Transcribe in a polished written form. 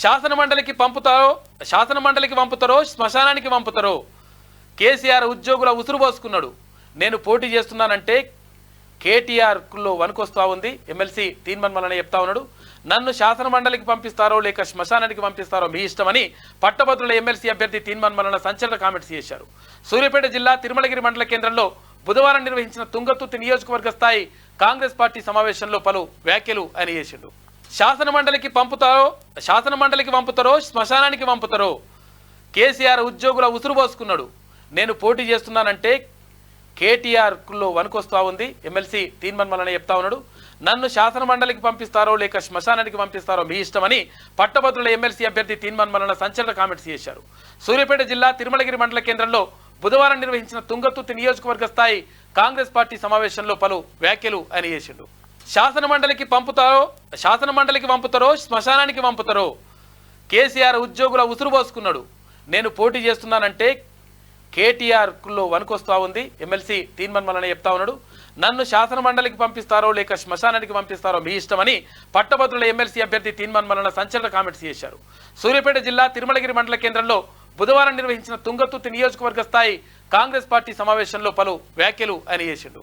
శాసనమండలికి పంపుతారో శ్మశానానికి పంపుతారో కేసీఆర్ ఉద్యోగుల ఉసురు పోసుకున్నాడు. నేను పోటీ చేస్తున్నానంటే కేటీఆర్లో వనుకొస్తా ఉంది. ఎమ్మెల్సీ తీన్మన్ మల్లన్న చెప్తా ఉన్నాడు. నన్ను శాసనమండలికి పంపిస్తారో లేక శ్మశానానికి పంపిస్తారో మీ ఇష్టమని పట్టభద్రుల ఎమ్మెల్సీ అభ్యర్థి తీన్మన్ మల్లన్న సంచలన కామెంట్స్ చేశారు. సూర్యాపేట జిల్లా తిరుమలగిరి మండల కేంద్రంలో బుధవారం నిర్వహించిన తుంగతుర్తి నియోజకవర్గ స్థాయి కాంగ్రెస్ పార్టీ సమావేశంలో పలు వ్యాఖ్యలు ఆయన చేసిండు. శాసనమండలికి పంపుతారో శ్మశానానికి పంపుతారో కేసీఆర్ ఉద్యోగుల ఉసురు పోసుకున్నాడు. నేను పోటీ చేస్తున్నానంటే కేటీఆర్లో వనుకొస్తా ఉంది. ఎమ్మెల్సీ తీన్మన్ మల్లన్న చెప్తా ఉన్నాడు. నన్ను శాసనమండలికి పంపిస్తారో లేక శ్మశానానికి పంపిస్తారో మీ ఇష్టమని పట్టభద్రుల ఎమ్మెల్సీ అభ్యర్థి తీన్మన్ మల్లన్న సంచలన కామెంట్స్ చేశారు. సూర్యాపేట జిల్లా తిరుమలగిరి మండల కేంద్రంలో బుధవారం నిర్వహించిన తుంగతుర్తి నియోజకవర్గ స్థాయి కాంగ్రెస్ పార్టీ సమావేశంలో పలు వ్యాఖ్యలు ఆయన చేసిండు. శాసనమండలికి పంపుతారో శ్మశానానికి పంపుతారో కేసీఆర్ ఉద్యోగుల ఉసురు పోసుకున్నాడు. నేను పోటీ చేస్తున్నానంటే కేటీఆర్లో వనుకొస్తా ఉంది. ఎమ్మెల్సీ తీన్మన్ మల్లన్న చెప్తా ఉన్నాడు. నన్ను శాసనమండలికి పంపిస్తారో లేక శ్మశానానికి పంపిస్తారో మీ ఇష్టమని పట్టభద్రుల ఎమ్మెల్సీ అభ్యర్థి తీన్మన్ మల్లన్న సంచలన కామెంట్స్ చేశారు. సూర్యాపేట జిల్లా తిరుమలగిరి మండల కేంద్రంలో బుధవారం నిర్వహించిన తుంగతుర్తి నియోజకవర్గ స్థాయి కాంగ్రెస్ పార్టీ సమావేశంలో పలు వ్యాఖ్యలు ఆయన చేసిండు.